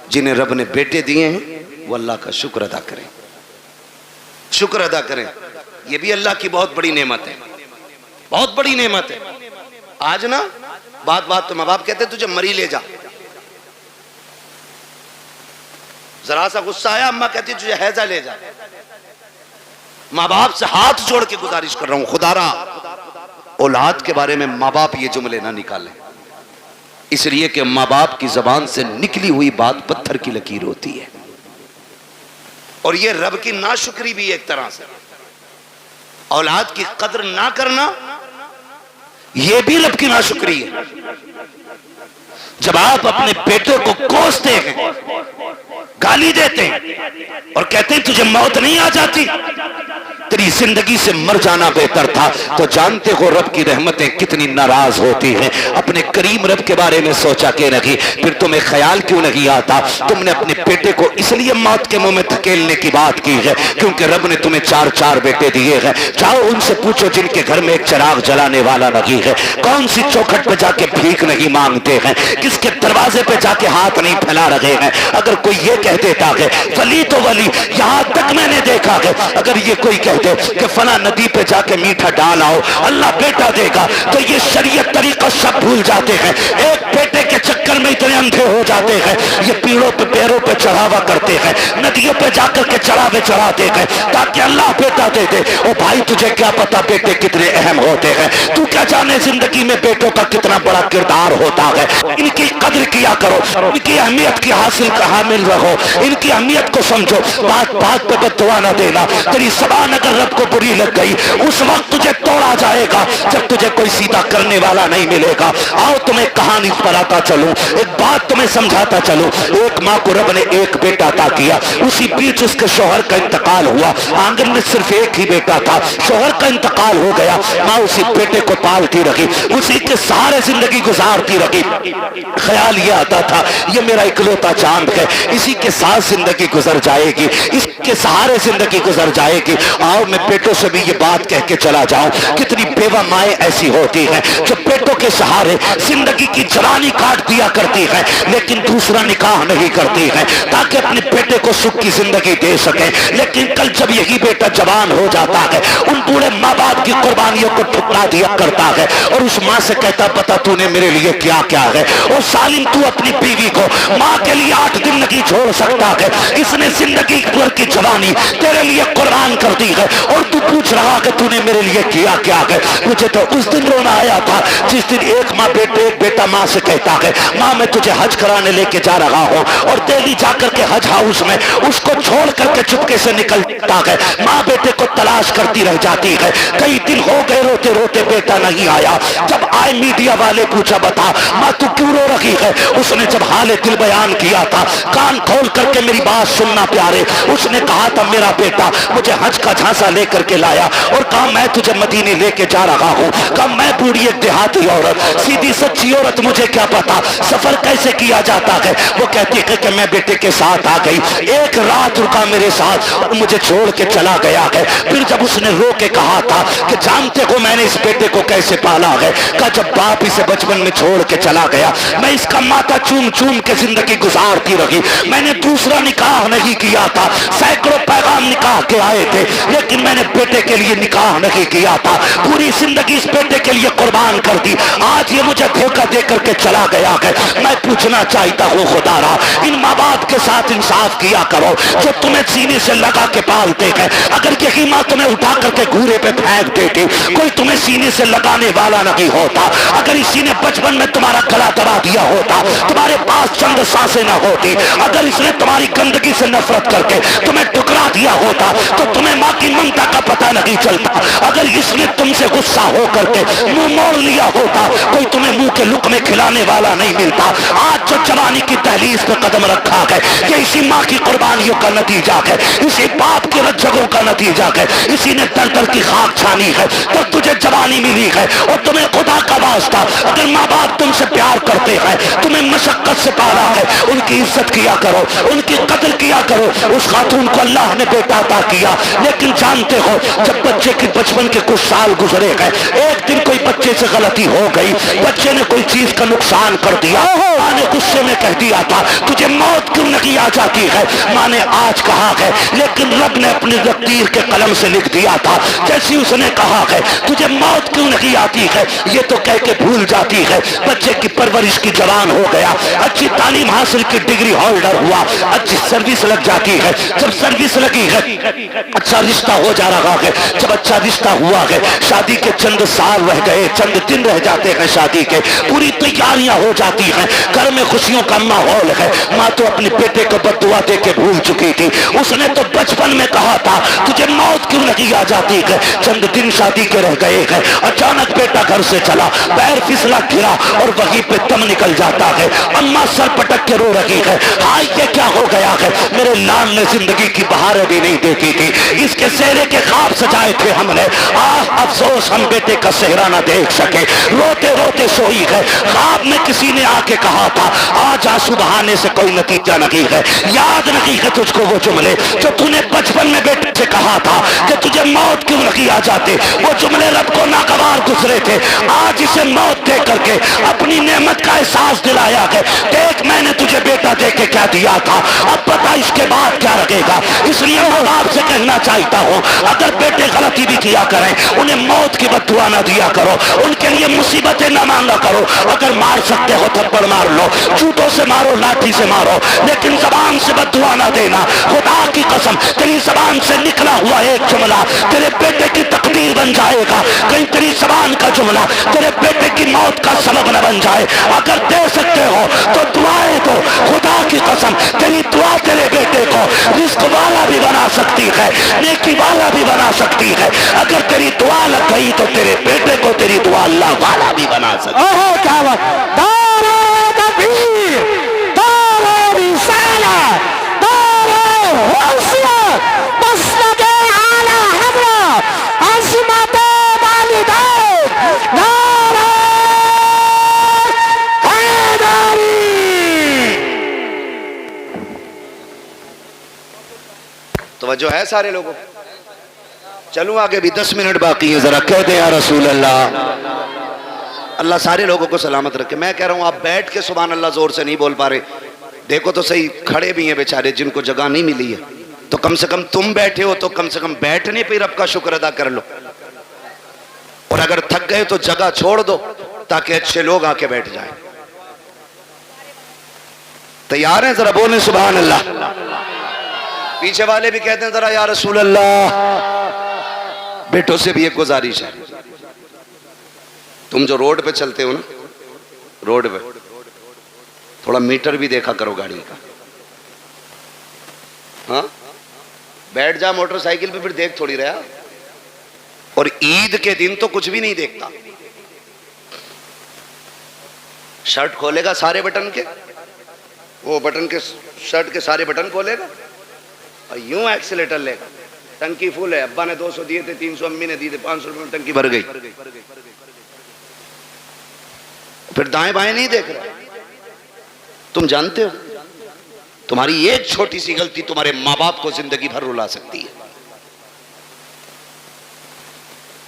जिन्हें रब ने बेटे दिए हैं वो अल्लाह का शुक्र अदा करें, शुक्र अदा करें। ये भी अल्लाह की बहुत बड़ी नेमत है, बहुत बड़ी नेमत है। आज ना बात बात तो माँ बाप कहते तुझे मरी ले जा, जरा सा गुस्सा आया अम्मा कहती तुझे हैजा ले जा। माँ बाप से हाथ जोड़ के गुजारिश कर रहा हूं, खुदारा औलाद के बारे में माँ बाप ये जुमले ना निकालें, इसलिए कि माँ बाप की जबान से निकली हुई बात पत्थर की लकीर होती है। और ये रब की नाशुक्री भी एक तरह से, औलाद की कदर ना करना ये भी रब की नाशुक्री है। जब आप अपने बेटे को कोसते हैं, गाली देते हैं और कहते हैं तुझे मौत नहीं आ जाती, तेरी जिंदगी से मर जाना बेहतर था, तो जानते हो रब की रहमतें कितनी नाराज होती हैं। अपने करीम रब के बारे में सोचा के नहीं, फिर तुम्हें ख्याल क्यों नहीं आता? तुमने अपने बेटे को इसलिए मौत के मुंह में धकेलने की बात की है क्योंकि रब ने तुम्हें 4 बेटे दिए हैं। जाओ उनसे पूछो जिनके घर में एक चिराग जलाने वाला नहीं है, कौन सी चौखट पे जाके भीख नहीं मांगते हैं, किसके दरवाजे पे जाके हाथ नहीं फैला रहे हैं। अगर कोई ये कह देता है वली तो वली, यहां तक मैंने देखा है अगर ये कोई कहते कि फला नदी पे जाके मीठा डाल आओ अल्लाह बेटा देगा, तो ये शरीयत तरीका सब भूल जाते हैं। एक बेटे के चक्कर में इतने अंधे हो जाते हैं, ये पीड़ों पे पैरों पे चढ़ावा करते हैं, नदियों पे जाकर के चढ़ावे चढ़ाते हैं ताकि अल्लाह बेटा दे दे। ओ भाई तुझे क्या पता बेटे कितने अहम होते हैं? तू क्या जाने जिंदगी में बेटों का कितना बड़ा किरदार होता है। इनकी कदर किया करो, इनकी अहमियत की हामिल रहो, इनकी अहमियत को समझो। बात बात पे बददुआ ना देना, तेरी ज़बान अगर रब को बुरी लग गई उस वक्त तुझे तोड़ा जाएगा जब तुझे कोई सीधा करने वाला नहीं मिलेगा। आओ तुम्हें कहानी बताता चलूं, एक बात तुम्हें समझाता चलूं। एक माँ को रब ने एक बेटा अता किया, उसी बीच उसके शोहर का इंतकाल हुआ। आंगन में सिर्फ एक ही बेटा था, शोहर का इंतकाल हो गया। माँ उसी बेटे को पालती रही, उसी के सहारे जिंदगी गुजारती रही। ख्याल ये आता था ये मेरा इकलौता चांद है, इसी के साथ जिंदगी गुजर जाएगी, इसके सहारे जिंदगी गुजर जाएगी। आओ मैं बेटों से भी ये बात कह के चला जाऊं, कितनी बेवा माएं ऐसी होती हैं जो बेटों के सहारे जिंदगी की जवानी काट दिया करती है लेकिन दूसरा निकाह नहीं करती है ताकि अपने बेटे को सुख की जिंदगी दे सके। लेकिन कल जब यही बेटा जवान हो जाता है उन बूढ़े माँ बाप की कुर्बानियों को ठुकरा दिया करता है और उस माँ से कहता पता तूने मेरे लिए क्या क्या है। और सालिम तू अपनी बीवी को माँ के लिए 8 दिन नहीं छोड़ सकता है, इसने जिंदगी भर की जवानी तेरे लिए कुर्बान कर दी है और तू पूछ रहा है तूने मेरे लिए किया क्या है। मुझे तो उस दिन रोना आया था जिस दिन एक बेटा माँ से कहता है माँ मैं तुझे हज कराने लेके जा रहा हूँ, और दिल्ली जाकर के हज हाउस में उसको छोड़ करके चुपके से निकलता है। माँ बेटे को तलाश करती रह जाती है, कई दिन हो गए रोते रोते बेटा नहीं आया। जब आए मीडिया वाले पूछा बता माँ तू क्यों रो रही है, उसने जब हाल दिल बयान किया था कान खोल करके मेरी बात सुनना प्यारे, उसने कहा था मेरा बेटा मुझे हज का झांसा लेकर के लाया और कहा मैं तुझे मदीने लेके जा रहा हूँ। कहा मैं बूढ़ी एक देहाती औरत, सीधी सच्ची औरत, मुझे क्या पता सफर कैसे किया जाता है। वो कहती है कि मैं बेटे के साथ आ गई, एक रात रुका मेरे साथ और मुझे छोड़ के चला गया है। फिर जब उसने रो के कहा था कि जानते हो मैंने इस बेटे को कैसे पाला है, कहा जब बाप इसे बचपन में छोड़ के चला गया मैं इसका माथा चूम चूम के जिंदगी गुजारती रही, मैंने दूसरा निकाह नहीं किया था। सैकड़ों पैगाम निकाह के आए थे लेकिन मैंने बेटे के लिए निकाह नहीं किया था, पूरी जिंदगी इस बेटे के लिए कुर्बान कर दी। आज ये मुझे धोखा दे करके चला गया है। मैं पूछना चाहता हूँ खुदारा इन माँ बाप के साथ इंसाफ किया करो जो तुम्हें सीने से लगा के पालते हैं। अगर यही माँ तुम्हें उठा करके घूरे पे फेंक देती, कोई तुम्हें सीने से लगाने वाला नहीं होता। अगर इसी ने बचपन में तुम्हारा गला दबा दिया होता, तुम्हारे पास चंद सांसें न होती, अगर इसने तुम्हारी गंदगी से नफरत करके तुम्हें टुकरा दिया होता तो तुम्हें माँ की ममता का पता नहीं चलता। अगर इसने तुमसे गुस्सा हो करके मुंह मोड़ लिया होता, कोई तुम्हें मुंह के लुकमे खिलाने वाला नहीं मिलता। आज जो जवानी की दहलीज पे कदम रखा है ये इसी माँ की कुर्बानियों का नतीजा है, इसी बाप के रज्जगों का नतीजा है, इसी ने दर दर की खाक छानी है तो तुझे जवानी मिली है। और तुम्हें खुदा का वास्ता अगर माँ बाप तुमसे प्यार करते हैं, तुम्हें मशक्कत से पाला है, उनकी इज्जत किया करो, उनकी कदर किया करो। उस खातून को अल्लाह ने बेटा अता किया लेकिन जानते हो जब बच्चे के बचपन के कुछ साल गुजरे गए, एक दिन कोई बच्चे से गलती हो गई, बच्चे ने कोई चीज का नुकसान कर दिया, मां ने गुस्से में कह दिया था तुझे मौत क्यों नहीं आ जाती है? माँ ने आज कहा है, लेकिन रब ने अपनी तकदीर के कलम से लिख दिया था। जैसी उसने कहा है तुझे मौत क्यों नहीं आती है, ये तो कह के भूल जाती है। बच्चे की परवरिश की जवान हो गया, अच्छी तालीम हासिल की डिग्री होल्डर हुआ, अच्छी सर्विस लग जाती है। जब सर्विस लगी है, अच्छा रिश्ता हो जा रहा है। जब अच्छा रिश्ता हुआ है, शादी के चंद साल रह गए, चंद दिन रह जाते हैं शादी के, पूरी तैयारियां हो जाती हैं, घर में खुशियों का माहौल है। माँ तो अपने बेटे को बद्दुआ दे के भूल चुकी थी। उसने तो बचपन में कहा था तुझे मौत क्यों नहीं आ जाती है। चंद दिन शादी के रह गए हैं, अचानक बेटा घर से चला, पैर फिसला गिरा और वहीं पे दम निकल जाता है। अम्मा सर पटक के रो रही है, हाय ये क्या हो गया है, मेरे लाल ने जिंदगी की बहारें भी नहीं देखी थी, इसके सेहरे के ख्वाब सजाए थे हमने। अफसोस हम बेटे का सेहरा ना देख सके। रोते रोते सोई है, ख्वाब में किसी ने आके कहा था आज आंसू बहाने से कोई नतीजा नहीं है। याद नहीं है तुझको वो जुमले जो तूने बचपन में बेटे से कहा था कि तुझे मौत क्यों नहीं आ जाते। वो जुमले रब को नागवार गुजरे थे। आज इसे मौत दे करके अपनी नेमत का एहसास दिलाया है। देख मैंने तुझे बेटा दे के क्या दिया था, अब पता इसके बाद क्या लगेगा। इसलिए मैं बाप से कहना चाहता हूँ, अगर बेटे गलती भी किया करें उन्हें मौत की बद्दुआ ना दिया करो, उनके लिए मुसीबतें ना मांगा करो। अगर मार सकते हो थप्पड़ मार लो, जूतों से मारो, लाठी से मारो, लेकिन जबान से बद्दुआ ना देना। खुदा की कसम तेरी जबान से निकला हुआ एक जुमला तेरे बेटे की तकदीर बन जाएगा। कहीं तेरी जबान का जुमला तेरे बेटे की मौत का सबब न बन जाए। अगर दे सकते हो तो दुआएं दो। खुदा की कसम तेरी दुआ तेरे बेटे को रिस्क वाला भी बना सकती है, नेकी वाला भी बना सकती है। अगर तेरी दुआ लग गई तो तेरे बेटे को तेरी दुआ अल्लाह वाला भी बना सकती है। ओहो क्या बात, दारे तकबीर, दारे रिसालत, दारे हुस्न, मसलके आला हमरा, अज़मत वालिदैन, नारे हैदरी। तवज्जो है सारे लोगों? चलूं आगे, भी 10 मिनट बाकी है, जरा कह दे या रसूल अल्लाह। अल्लाह सारे लोगों को सलामत रखे। मैं कह रहा हूं आप बैठ के सुभान अल्लाह जोर से नहीं बोल पा रहे, देखो तो सही, खड़े भी हैं बेचारे जिनको जगह नहीं मिली है। तो कम से कम तुम बैठे हो तो कम से कम बैठने पे रब का शुक्र अदा कर लो। और अगर थक गए तो जगह छोड़ दो ताकि अच्छे लोग आके बैठ जाएं। तैयार हैं? जरा बोले सुभान अल्लाह। पीछे वाले भी कहते हैं जरा या रसूल अल्लाह। बेटों से भी एक गुजारिश है, तुम जो रोड पे चलते हो ना, रोड पे थोड़ा मीटर भी देखा करो गाड़ी का। हाँ, बैठ जा मोटरसाइकिल पे, फिर देख थोड़ी रहा। और ईद के दिन तो कुछ भी नहीं देखता। शर्ट खोलेगा सारे बटन के, वो बटन के शर्ट के सारे बटन खोलेगा और यूं एक्सीलेटर लेगा। टंकी फुल है, अब्बा ने 200 दिए थे, 300 अम्मी ने दिए थे, 500 रुपए में टंकी भर गई। फिर दाएं बाएं नहीं देख रहा। तुम जानते हो तुम्हारी एक छोटी सी गलती तुम्हारे माँ बाप को जिंदगी भर रुला सकती है।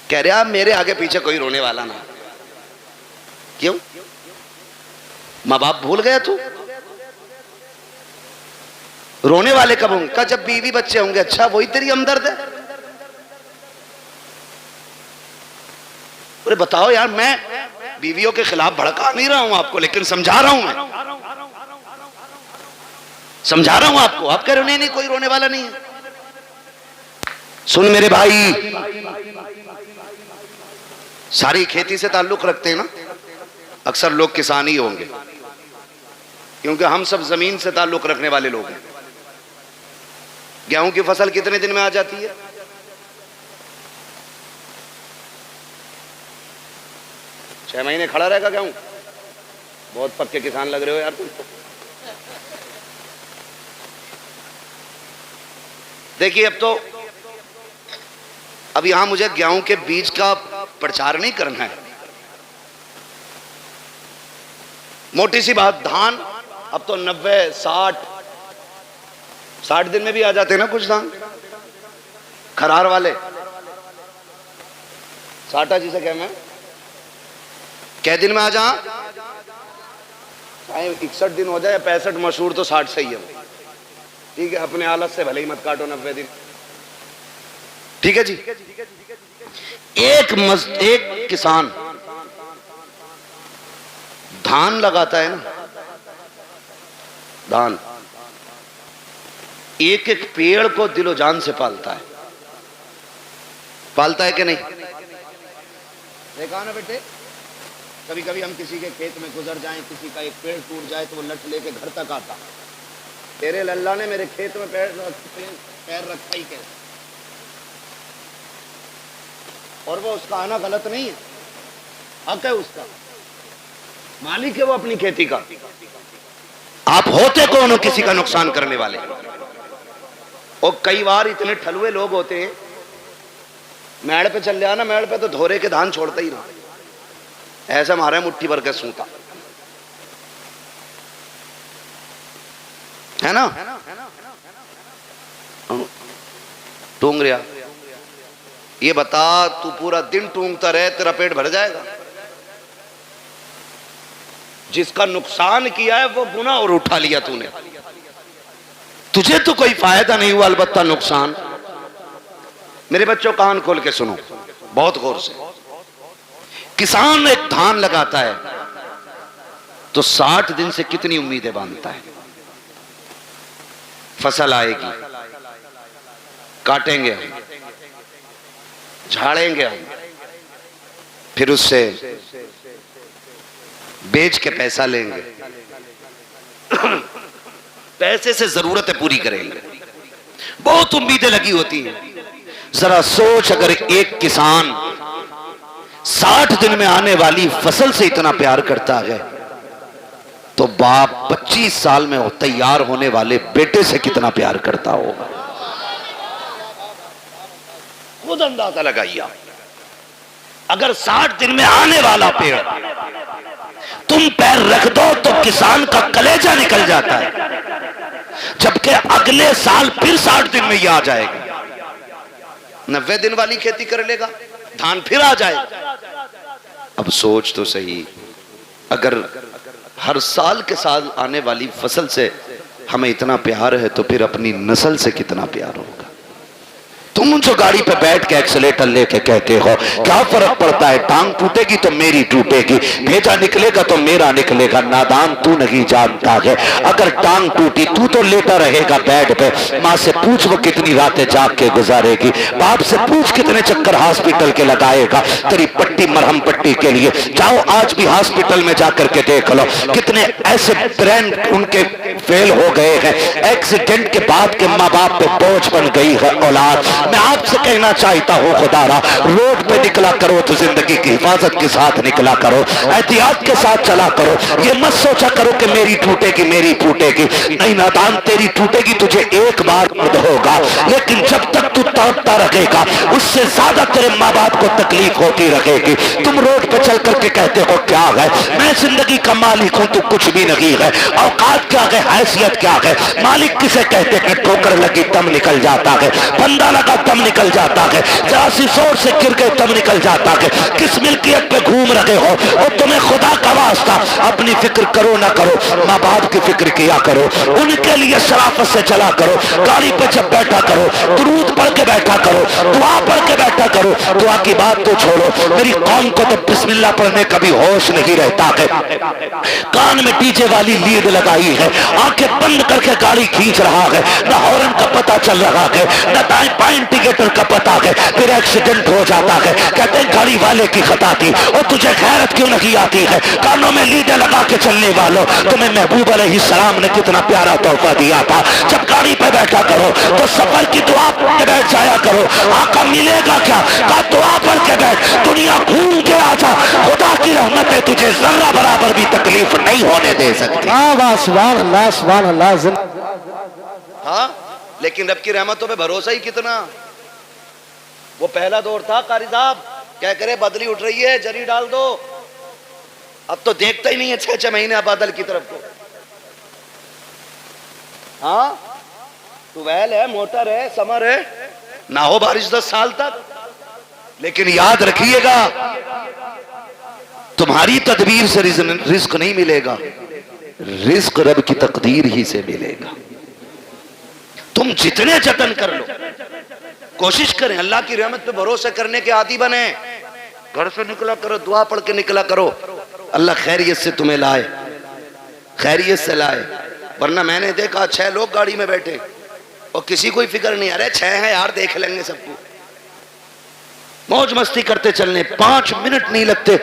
कह रहे आप मेरे आगे पीछे कोई रोने वाला ना। क्यों? माँ बाप भूल गया तू? रोने वाले कब होंगे? का जब बीवी बच्चे होंगे। अच्छा, वही तेरी हमदर्द है? अरे बताओ यार, मैं बीवियों के खिलाफ भड़का नहीं रहा हूं आपको, लेकिन समझा रहा हूं। मैं समझा रहा हूं आपको। आप कह रहे हो नहीं नहीं कोई रोने वाला नहीं है। सुन मेरे भाई, सारी खेती से ताल्लुक रखते हैं ना, अक्सर लोग किसान ही होंगे, क्योंकि हम सब जमीन से ताल्लुक रखने वाले लोग हैं। गेहूं की फसल कितने दिन में आ जाती है? छह महीने खड़ा रहेगा गेहूं। बहुत पक्के किसान लग रहे हो यार तुम। देखिए अब यहां मुझे गेहूं के बीज का प्रचार नहीं करना है। मोटी सी बात, धान अब तो 90, 60 दिन में भी आ जाते हैं ना कुछ धान, खरार वाले। साटा जिसे कहना है, कै दिन में आ जा? 61 दिन हो जाए, 65 मशहूर तो 60 सही है। ठीक है, अपने हालत से भले ही मत काटो 90 दिन। ठीक है जी। एक किसान धान लगाता है ना, धान, एक एक पेड़ को दिलो जान से पालता है। पालता है कि नहीं? देखा ना बेटे, कभी कभी हम किसी के खेत में गुजर जाएं, किसी का एक पेड़ टूट जाए तो वो लट लेके घर तक आता। तेरे लल्ला ने मेरे खेत में पैर रखा ही कैसे? और वो उसका आना गलत नहीं है, हक है उसका, मालिक है वो अपनी खेती का। आप होते कौन हो किसी का नुकसान करने वाले? और कई बार इतने ठलुए लोग होते हैं, मेड़ पे चल जाना, मेड़ पे तो धोरे के धान छोड़ते ही ना, ऐसा मारे मुट्ठी भर के सूता है ना, टूंग रिया। ये बता, तू पूरा दिन टूंगता रहे, तेरा पेट भर जाएगा? जिसका नुकसान किया है वो गुनाह और उठा लिया तूने, तुझे तो कोई फायदा नहीं हुआ, अलबत्ता नुकसान। मेरे बच्चों कान खोल के सुनो बहुत गौर से। किसान एक धान लगाता है तो 60 दिन से कितनी उम्मीदें बांधता है। फसल आएगी, काटेंगे हम, झाड़ेंगे हम, फिर उससे बेच के पैसा लेंगे, पैसे से जरूरतें पूरी करेंगे, बहुत उम्मीदें लगी होती हैं। जरा सोच, अगर एक किसान 60 दिन में आने वाली फसल से इतना प्यार करता है तो बाप 25 साल में तैयार होने वाले बेटे से कितना प्यार करता होगा। खुद अंदाजा लगाइए। अगर 60 दिन में आने वाला पेड़ तुम पैर रख दो तो किसान का कलेजा निकल जाता है, जबकि अगले साल फिर 60 दिन में ये आ जाएगा। 90 दिन वाली खेती कर लेगा, धान फिर आ जाए। अब सोच तो सही, अगर हर साल के साल आने वाली फसल से हमें इतना प्यार है तो फिर अपनी नस्ल से कितना प्यार होगा। तुम जो गाड़ी पे बैठ के एक्सीलेटर लेके कहते हो क्या फर्क पड़ता है, टांग टूटेगी तो मेरी टूटेगी, भेजा निकलेगा तो मेरा निकलेगा। नादान तू नहीं जानता है, अगर टांग टूटी तू तो लेटा रहेगा बेड पे। माँ से पूछ वो कितनी रातें जाग के गुजारेगी, बाप से पूछ कितने चक्कर हॉस्पिटल के लगाएगा तेरी पट्टी मरहम पट्टी के लिए। जाओ आज भी हॉस्पिटल में जाकर के देख लो, कितने ऐसे ब्रेन उनके फेल हो गए हैं, एक्सीडेंट के बाद के माँ बाप पे बोझ बन गई है औलाद। मैं आपसे कहना चाहता हूं खुदारा, रोड पे निकला करो तो जिंदगी की हिफाजत के साथ निकला करो, एहतियात के साथ चला करो। ये मत सोचा करो कि मेरी टूटेगी मेरी टूटेगी, नहीं नादान, तेरी टूटेगी तुझे एक बार दर्द होगा, लेकिन जब तक तू तड़पता रहेगा उससे ज्यादा तेरे माँ बाप को तकलीफ होती रहेगी। तुम रोड पे चल करके कहते हो क्या है, मैं जिंदगी का मालिक हूं, तू कुछ भी नहीं है। औकात क्या है, हैसियत क्या है, मालिक किसे कहते हैं? ठोकर लगी तब निकल जाता है, बंदा लगा तब निकल जाता है, जरा सी जोर से गिर गए तब निकल जाता है। किस मिल्कियत पे घूम रहे हो, और तुम्हें खुदा का वास्ता अपनी फिक्र करो ना करो, माँ बाप की फिक्र किया करो, उनके लिए शराफत से चला करो। गाड़ी पे जब बैठा करो दुरूद पढ़ के बैठा करो, दुआ पढ़ के बैठा करो। दुआ की बात तो छोड़ो, मेरी कौम को तो बिस्मिल्लाह पढ़ने का भी होश नहीं रहता है। कान में डीजे वाली लीड लगाई है, आंखें बंद करके गाड़ी खींच रहा है, न हॉर्न का पता चल रहा है, न दाएं बाएं इंडिकेटर का पता है, फिर एक्सीडेंट हो जाता है। कहते हैं गाड़ी वाले की खता थी, और तुझे खैरत क्यों नहीं आती है? कानों में लीडे लगा के चलने वालों, तुम्हें महबूब अलैहिस्सलाम ने कितना प्यारा तोहफा दिया था। जब गाड़ी पे बैठा करो तो सफर की दुआ पढ़ के बैठ जाया करो। आका मिलेगा क्या? का दुआ पढ़ के बैठ, दुनिया घूम के आ जा, खुदा की रहमतें तुझे जर्रा बराबर भी तकलीफ नहीं होने दे सकती। हाँ, लेकिन रब की रहमतों पे भरोसा ही कितना। वो पहला दौर था कारी साहब, क्या करे बदली उठ रही है जरी डाल दो, अब तो देखता ही नहीं है 6-6 महीने बादल की तरफ को। हाँ, ट्यूबवेल है, मोटर है, समर है, ना हो बारिश 10 साल तक। लेकिन याद रखिएगा तुम्हारी तदबीर से रिस्क नहीं मिलेगा, रिस्क रब की तकदीर ही से मिलेगा। तुम जितने जतन कर लो, कोशिश करें, अल्लाह की रहमत पे भरोसा करने के आदी बने। घर से निकला करो, दुआ पढ़ के निकला करो, अल्लाह खैरियत से तुम्हें लाए, खैरियत से लाए। वरना मैंने देखा 6 लोग गाड़ी में बैठे और किसी को फिक्र नहीं, अरे 6 है यार, देख लेंगे सबको, मौज मस्ती करते चलने। 5 मिनट नहीं लगते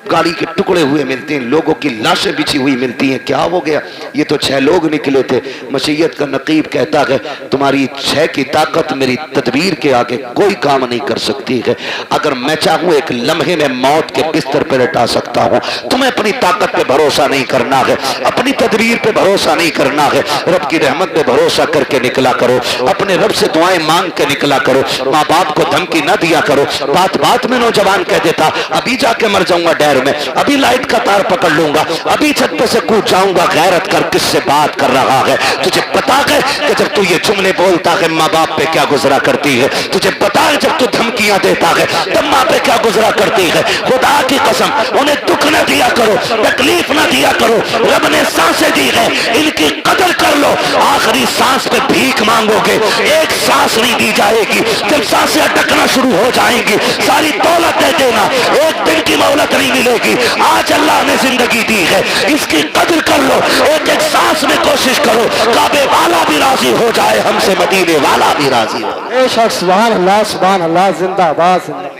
गाड़ी के टुकड़े हुए मिलते हैं, लोगों की लाशें बिछी हुई मिलती हैं। क्या हो गया? ये तो 6 लोग निकले थे। मशीयत का नकीब कहता है तुम्हारी 6 की ताकत मेरी तदबीर के आगे कोई काम नहीं कर सकती है। अगर मैं चाहूं एक लम्हे में मौत के बिस्तर पर लेटा सकता हूं। तुम्हें अपनी ताकत पे भरोसा नहीं करना है, अपनी तदबीर पे भरोसा नहीं करना है, रब की रहमत पे भरोसा करके निकला करो, अपने रब से दुआएं मांग के निकला करो, माँ बाप को धमकी न दिया करो। बात बात में नौजवान कह देता अभी जाके मर जाऊंगा डैर में, अभी लाइट का तार पकड़ लूंगा, अभी छत पे से कूद जाऊंगा। गैरत कर, किससे बात कर रहा है? तुझे पता है कि जब तू ये जुमले बोलता है माँ बाप पे क्या गुजरा करती है? तुझे पता है जब तू धमकियां देता है तब माँ पे क्या गुजरा करती है? खुदा की कसम उन्हें दुख न दिया करो, तकलीफ न दिया करो। रब ने सांसें दी है, इनकी कदर कर लो। आखिरी सांस पे भीख मांगोगे, एक सांस नहीं दी जाएगी। जब सांसें अटकना शुरू हो जाएंगी सारी दौलत दे देना, एक दिन की मोहलत नहीं मिलेगी। आज अल्लाह ने जिंदगी दी है, इसकी कदर कर लो। एक एक सांस में कोशिश करो, काबे वाला भी राजी हो जाए हमसे, मदीने वाला भी राजी हो। बेशक सुभान अल्लाह, सुभान अल्लाह, जिंदाबाद जिंदाबाद।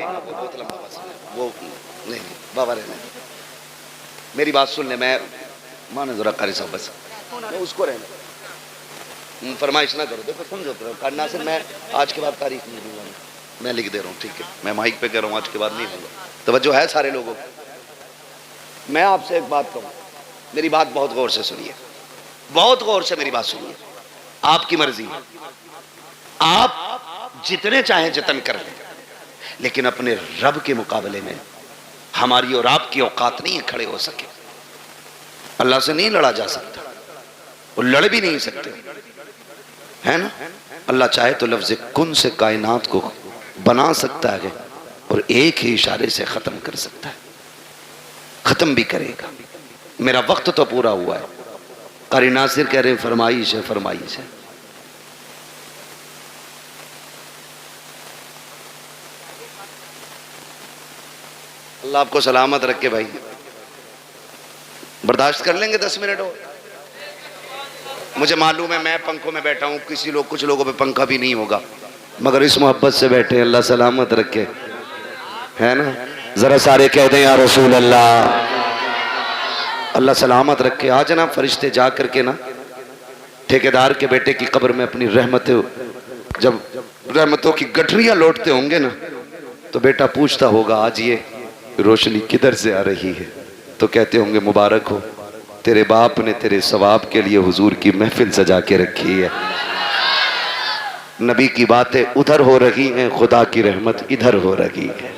वो नहीं बाबा रहने, मेरी बात सुन ले, मैं माने जरा कारी साहब बस उसको रहने, फरमाइश ना करो। देखो समझो करना से मैं आज के बाद तारीख नहीं दूंगा, मैं लिख दे रहा हूँ, ठीक है? मैं माइक पे कह रहा हूँ, आज के बाद नहीं होगा। तवज्जो है सारे लोगों को। मैं आपसे एक बात कहूँ, मेरी बात बहुत गौर से सुनिए, बहुत गौर से मेरी बात सुनिए। आपकी मर्जी, आप जितने चाहें जतन कर लें, लेकिन अपने रब के मुकाबले में हमारी और आपकी औकात नहीं है खड़े हो सके। अल्लाह से नहीं लड़ा जा सकता, वो लड़ भी नहीं सकते, है ना? अल्लाह चाहे तो लफ्ज़ कुन से कायनात को बना सकता है और एक ही इशारे से खत्म कर सकता है, खत्म भी करेगा। मेरा वक्त तो पूरा हुआ है। कारी नासिर कह रहे हैं फरमाइश है, फरमाइश है। अल्लाह आपको सलामत रखे भाई, बर्दाश्त कर लेंगे 10 मिनट और। मुझे मालूम है मैं पंखों में बैठा हूँ, कुछ लोगों पे पंखा भी नहीं होगा, मगर इस मोहब्बत से बैठे, अल्लाह सलामत रखे, है ना? जरा सारे कह दें या रसूल अल्लाह, अल्लाह सलामत रखे। आज ना फरिश्ते जा करके ना ठेकेदार के बेटे की कब्र में अपनी रहमतें, जब रहमतों की गठरियां लौटते होंगे ना, तो बेटा पूछता होगा आज ये रोशनी किधर से आ रही है? तो कहते होंगे मुबारक हो, तेरे बाप ने तेरे सवाब के लिए हुजूर की महफिल सजा के रखी है। नबी की बातें उधर हो रही हैं, खुदा की रहमत इधर हो रही है।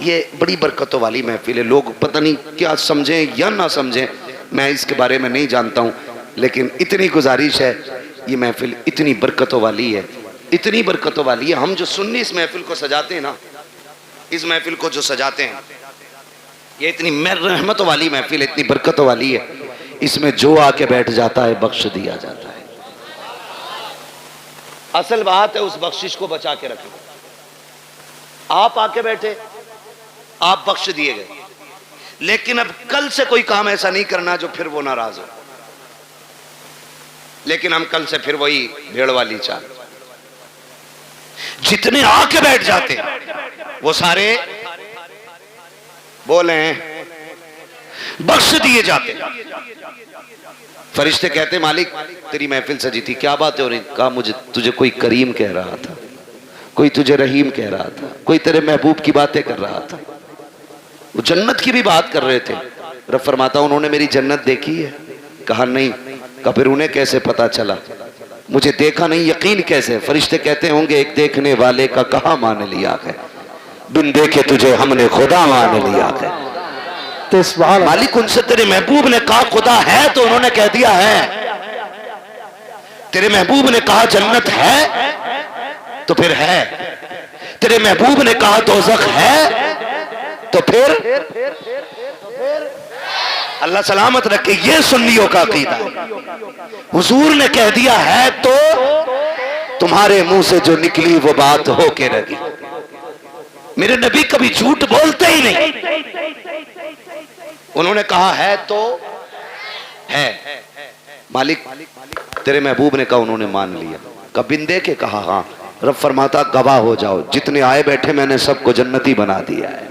ये बड़ी बरकतों वाली महफिल है। लोग पता नहीं क्या समझें या ना समझें, मैं इसके बारे में नहीं जानता हूँ, लेकिन इतनी गुजारिश है, ये महफिल इतनी बरकतों वाली है, इतनी बरकतों वाली है। हम जो सुन्नी इस महफिल को सजाते हैं ना, इस महफिल को जो सजाते हैं, ये इतनी रहमतों वाली महफिल, इतनी बरकतों वाली है, इसमें जो आके बैठ जाता है बख्श दिया जाता है। असल बात है उस बख्शिश को बचा के रखना। आप आके बैठे, आप बख्श दिए गए, लेकिन अब कल से कोई काम ऐसा नहीं करना जो फिर वो नाराज हो। लेकिन हम कल से फिर वही भेड़ वाली चाल, जितने आके बैठ जाते वो सारे बोले बख्श दिए जाते। फरिश्ते कहते मालिक तेरी महफिल सजी थी, क्या बात है? और कहा मुझे तुझे कोई करीम कह रहा था, कोई तुझे रहीम कह रहा था, कोई तेरे महबूब की बातें कर रहा था। वो जन्नत की भी बात कर रहे थे। रब फरमाता उन्होंने मेरी जन्नत देखी है? कहा नहीं। कहा फिर उन्हें कैसे पता चला? मुझे देखा नहीं, यकीन कैसे? फरिश्ते कहते होंगे एक देखने वाले का कहा मान लिया है, बिन देखे तुझे हमने खुदा मान लिया है। मालिक उनसे तेरे महबूब ने कहा खुदा है, तो उन्होंने कह दिया है। तेरे महबूब ने कहा जन्नत है, तो फिर है। तेरे महबूब ने कहा दोज़ख है, तो फिर अल्लाह सलामत रखे। ये सुन्नियों का अकीदा है। हुजूर ने कह दिया है तो तुम्हारे मुंह से जो निकली वो बात हो के रही। मेरे नबी कभी झूठ बोलते ही नहीं। उन्होंने कहा है तो है। मालिक तेरे महबूब ने कहा, उन्होंने मान लिया। कबिन दे के कहा हाँ। रब फरमाता गवाह हो जाओ, जितने आए बैठे मैंने सबको जन्नती बना दिया है।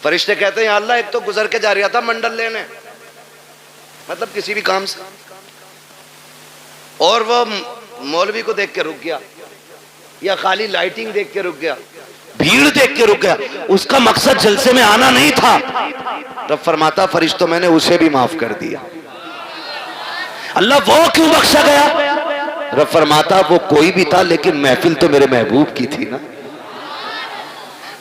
फरिश्ते कहते हैं अल्लाह एक तो गुजर के जा रहा था मंडल लेने, मतलब किसी भी काम से, और वो मौलवी को देख के रुक गया या खाली लाइटिंग देख के रुक गया, भीड़ देख के रुक गया, उसका मकसद जलसे में आना नहीं था। रब फरमाता फरिश्तों मैंने उसे भी माफ कर दिया। अल्लाह वो क्यों बख्शा गया? रब फरमाता वो कोई भी था लेकिन महफिल तो मेरे महबूब की थी ना।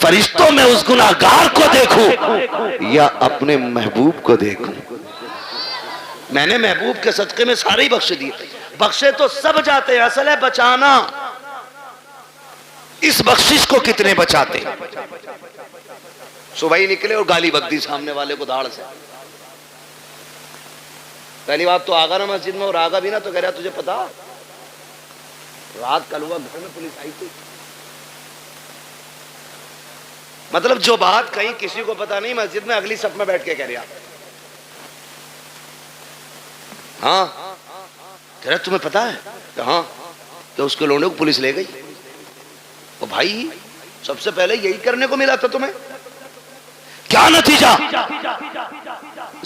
फरिश्तों में उस गुनाहगार को देखूं या अपने महबूब को देखूं? मैंने महबूब के सदके में सारे ही बख्श दिए। बख्शे तो सब जाते हैं, असल है बचाना। इस बख्शिश को कितने बचाते? सुबह ही निकले और गाली बक दी सामने वाले को धाड़ से। पहली बात तो आगा ना मस्जिद में, और आगा भी ना तो कह रहा तुझे पता रात कल हुआ घर में पुलिस आई थी। मतलब जो बात कहीं किसी को पता नहीं, मस्जिद में अगली सफ में बैठ के कह रहा हाँ, कह रहा तुम्हें पता है कि हाँ कि उसके लोगों को पुलिस ले गई। तो भाई सबसे पहले यही करने को मिला था तुम्हें, क्या नतीजा?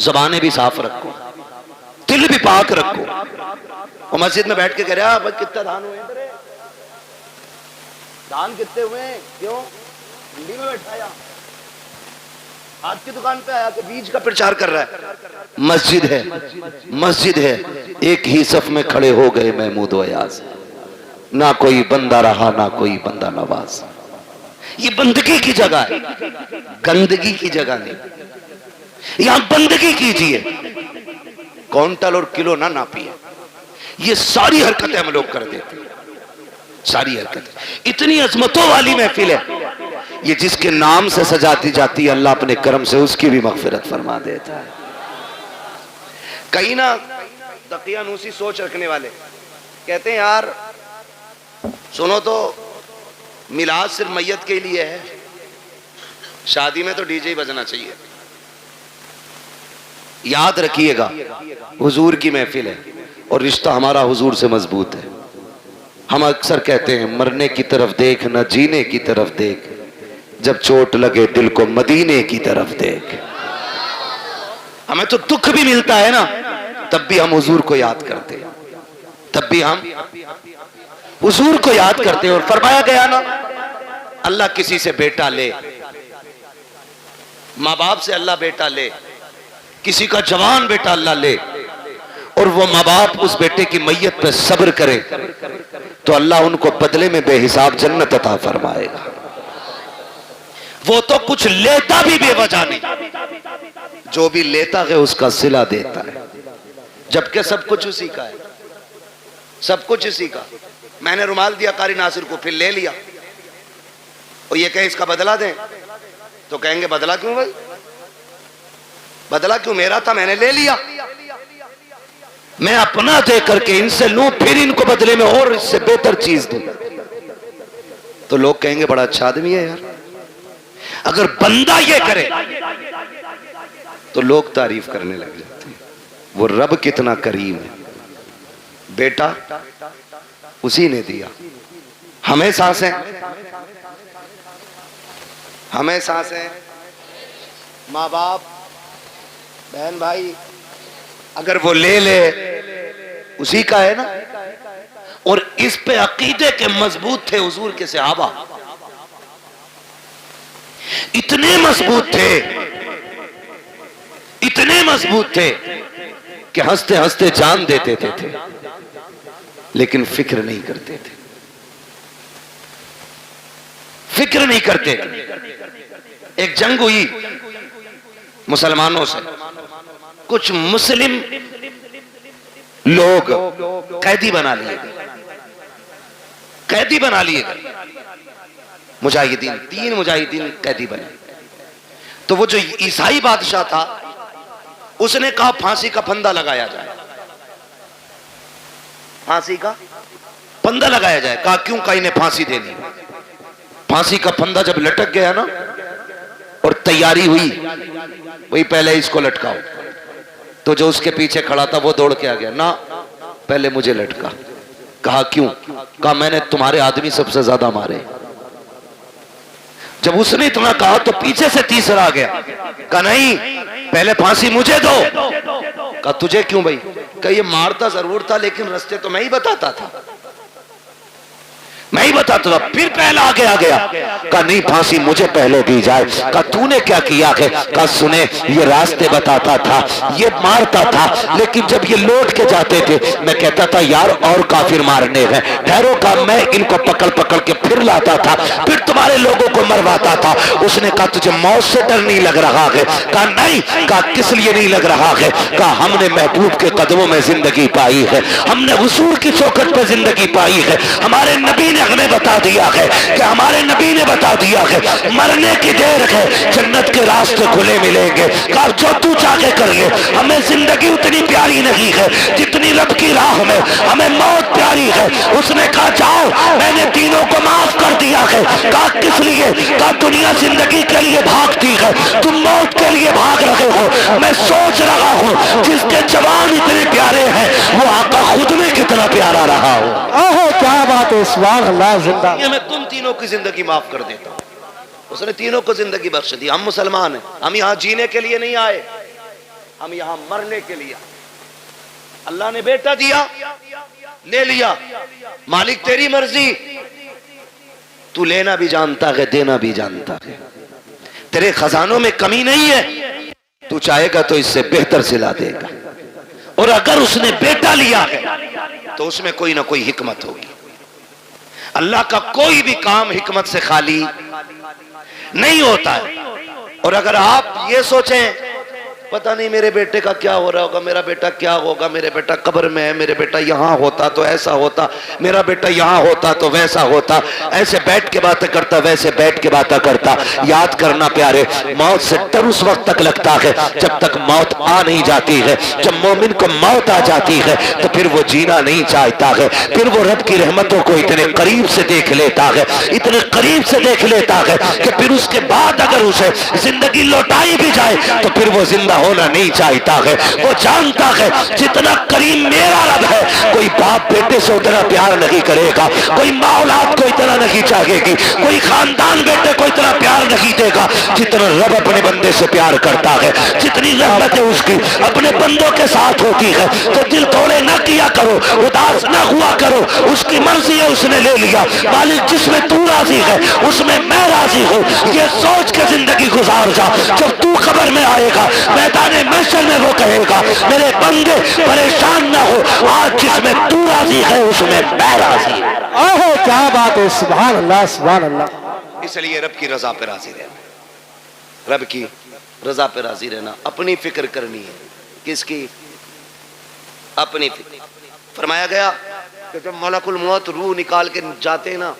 जबानें भी साफ रखो, दिल भी पाक रखो। और मस्जिद में बैठ के कह रहा भाई कितना दान हुए तेरे, दान कितने हुए, क्यों मंडी में बैठाया, हाथ की दुकान पे आया कि बीज का प्रचार कर रहा है। मस्जिद है, मस्जिद है, एक ही सफ में खड़े हो गए महमूद अयाज, ना कोई बंदा रहा ना कोई बंदा नवाज। ये बंदगी की जगह है, गंदगी की जगह नहीं। यहां बंदगी कीजिए, क्विंटल और किलो ना नापिए। ये सारी हरकतें हम लोग कर देते हैं, सारी हरकतें। इतनी अजमतों वाली महफिल है ये, जिसके नाम से सजाती जाती है अल्लाह अपने करम से उसकी भी मगफिरत फरमा देता है। कहीं ना दकियानूसी सोच रखने वाले कहते हैं यार सुनो तो, मिलाद सिर्फ मैयत के लिए है, शादी में तो डीजे ही बजना चाहिए। याद रखिएगा हुजूर की महफिल है और रिश्ता हमारा हुजूर से मजबूत है। हम अक्सर कहते हैं मरने की तरफ देख न जीने की तरफ देख, जब चोट लगे दिल को मदीने की तरफ देख। हमें तो दुख भी मिलता है ना, तब भी हम हुजूर को याद करते हैं, तब भी हम हुजूर को याद करते हैं। और फरमाया गया ना, अल्लाह किसी से बेटा ले, माँ बाप से अल्लाह बेटा ले, किसी का जवान बेटा अल्लाह ले, और वो माँ बाप उस बेटे की मैयत पे सब्र करे तो अल्लाह उनको बदले में बेहिसाब जन्नत अता फरमाएगा। वो तो कुछ लेता भी बेवजह नहीं, जो भी लेता है उसका सिला देता है, जबकि सब कुछ उसी का है, सब कुछ इसी का। मैंने रुमाल दिया कारी नासिर को, फिर ले लिया, और ये कहे इसका बदला दें, तो कहेंगे बदला क्यों भाई, बदला क्यों, मेरा था मैंने ले लिया। मैं अपना दे करके इनसे लूं, फिर इनको बदले में और इससे बेहतर चीज दूं, तो लोग कहेंगे बड़ा अच्छा आदमी है यार। अगर बंदा ये करे तो लोग तारीफ करने लग जाते हैं, वो रब कितना करीम है। बेटा उसी ने दिया, हमें सांसें, हमें सांसें, माँ बाप बहन भाई, अगर वो ले ले उसी का है ना। और इस पे अकीदे के मजबूत थे हुजूर के सहाबा, इतने मजबूत थे, इतने मजबूत थे कि हंसते हंसते जान देते थे, लेकिन फिक्र नहीं करते थे, फिक्र नहीं करते थे। एक जंग हुई मुसलमानों से, कुछ मुस्लिम लोग कैदी बना लिए गए, कैदी बना लिए गए मुजाहिदीन, 3 मुजाहिदीन कैदी बने। तो वो जो ईसाई बादशाह था उसने कहा फांसी का फंदा लगाया जाए। फांसी का फंदा लगाया जाए। कहा क्यों? कहा इन्हें फांसी देनी। फांसी का फंदा जब लटक गया ना और तैयारी हुई, वही पहले इसको लटकाओ। तो जो उसके पीछे खड़ा था वो दौड़ के आ गया, ना पहले मुझे लटका। कहा क्यों? कहा मैंने तुम्हारे आदमी सबसे ज्यादा मारे। जब उसने इतना कहा तो पीछे से तीसरा आ गया। कहा नहीं, पहले फांसी मुझे दो। कहा तुझे क्यों भाई? कहा ये मारता जरूर था लेकिन रास्ते तो मैं ही बताता था, मैं ही बताता था। फिर पहला आगे आ गया। कहा नहीं, फांसी मुझे पहले दी जाए। कहा तूने क्या किया है? कहा सुने, ये रास्ते बताता था, ये मारता था, लेकिन जब ये लौट के जाते थे मैं कहता था यार और काफिर मारने हैं, ठहरो। का मैं इनको पकड़ पकड़ के फिर लाता था, फिर तुम्हारे लोगों को मरवाता था। उसने कहा तुझे मौत से डर नहीं लग रहा है? कहा नहीं। कहा किस लिए नहीं लग रहा है? कहा हमने महबूब के कदमों में जिंदगी पाई है, हमने हुजूर की चौखट पे जिंदगी पाई है। हमारे नबी ने हमें बता दिया है कि हमारे नबी ने बता दिया है मरने की देर है, जन्नत के रास्ते खुले मिलेंगे। कहा जो तू चाहे कर ले, हमें जिंदगी उतनी प्यारी नहीं है जितनी रब की राह में हमें मौत प्यारी है। उसने कहा जाओ, मैंने तीनों को माफ कर दिया है। कहा किस लिए? कहा दुनिया जिंदगी के लिए भागती है, तुम मौत के लिए भाग रहे हो। मैं सोच रहा हूँ जिसके जवान इतने प्यारे हैं वो आका खुद में कितना प्यारा रहा हो। ओहो क्या बात है, सुभान अल्लाह, जिंदा। ये मैं तुम तीनों की जिंदगी माफ कर देता हूं। उसने तीनों को जिंदगी बख्श दी। हम मुसलमान हैं, हम यहाँ जीने के लिए नहीं आए, हम यहाँ मरने के लिए। अल्लाह ने बेटा दिया, ले लिया, मालिक तेरी मर्जी। तू लेना भी जानता है, देना भी जानता है, तेरे खजानों में कमी नहीं है, तू चाहेगा तो इससे बेहतर सिला देगा। और अगर उसने बेटा लिया है तो उसमें कोई ना कोई हिकमत होगी। अल्लाह का कोई भी काम हिकमत से खाली नहीं होता है। और अगर आप ये सोचें पता नहीं मेरे बेटे का क्या हो रहा होगा, मेरा बेटा क्या होगा, मेरे बेटा कब्र में है, मेरे बेटा यहाँ होता तो ऐसा होता, मेरा बेटा यहाँ होता तो वैसा होता, ऐसे बैठ के बातें करता, वैसे बैठ के बातें करता। याद करना प्यारे, मौत से डर उस वक्त तक लगता है जब तक मौत आ नहीं जाती है। जब मोमिन को मौत आ जाती है तो फिर वो जीना नहीं चाहता है, फिर वो रब की रहमतों को इतने करीब से देख लेता है, इतने करीब से देख लेता है कि फिर उसके बाद अगर उसे जिंदगी लौटाई भी जाए तो फिर वो जिंदा होना नहीं चाहता है। वो जानता है जितना करीम मेरा रब है, कोई बाप बेटे से उतना प्यार नहीं करेगा, कोई माँ औलाद को इतना नहीं चाहेगी, कोई खानदान बेटे को इतना प्यार नहीं देगा जितना रब अपने बंदे से प्यार करता है। जितनी रहमत है उसकी अपने बंदों के साथ होती है। तो दिल तोड़े न किया करो, उदास न हुआ करो, उसकी मर्जी है, उसने ले लिया। मालिक जिसमें तू राजी है उसमें मैं राजी हूँ, ये सोच के जिंदगी गुजार जा। जब तू खबर में आएगा मैदाने महशर में वो कहेगा मेरे बंदे परेशान ना हो, आज जिसमें तू राजी है उसमें मैं राजी हूं। ओहो क्या बात है, सुभान अल्लाह, सुभान अल्लाह। इसलिए रब की रजा पे राजी रहना, रब की रजा पे राजी रहना, अपनी फिक्र करनी है। किसकी? अपनी फिक्र। फरमाया गया कि जब मलकुल मौत रूह निकाल के जाते हैं ना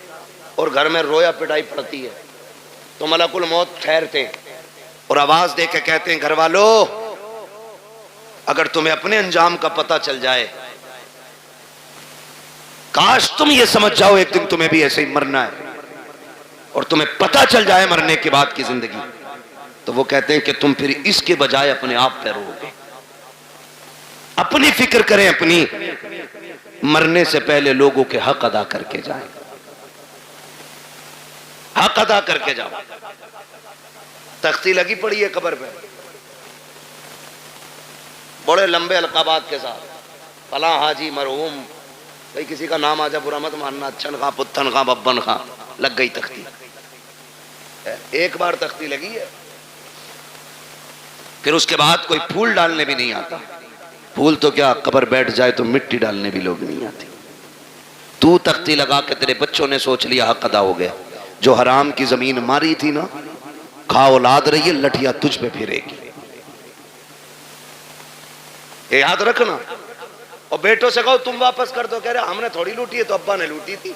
और घर में रोया पिटाई पड़ती है तो मलकुल मौत ठहरते हैं और आवाज दे के कहते हैं घर वालों, अगर तुम्हें अपने अंजाम का पता चल जाए, काश तुम ये समझ जाओ एक दिन तुम्हें भी ऐसे ही मरना है और तुम्हें पता चल जाए मरने के बाद की जिंदगी, तो वो कहते हैं कि तुम फिर इसके बजाय अपने आप पे रोगे। अपनी फिक्र करें, अपनी मरने से पहले लोगों के हक अदा करके जाए, हक अदा करके जाओ। तख्ती लगी पड़ी है कब्र पे बड़े लंबे अलकाबात के साथ, फला हाजी मरहूम, भाई किसी का नाम आजा बुरा मत मानना, अच्छन खां पुत्थन खां बब्बन खां, लग गई तख्ती। एक बार तख्ती लगी है फिर उसके बाद कोई फूल डालने भी नहीं आता। फूल तो क्या, कब्र बैठ जाए तो मिट्टी डालने भी लोग नहीं आते। तू तख्ती लगा के तेरे बच्चों ने सोच लिया हक अदा हो गया। जो हराम की जमीन मारी थी ना, खा औलाद रही है, लठिया तुझ पे फिरेगी, ये याद रखना। और बेटों से कहो तुम वापस कर दो, कह रहे हमने थोड़ी लूटी है, तो अब्बा ने लूटी थी।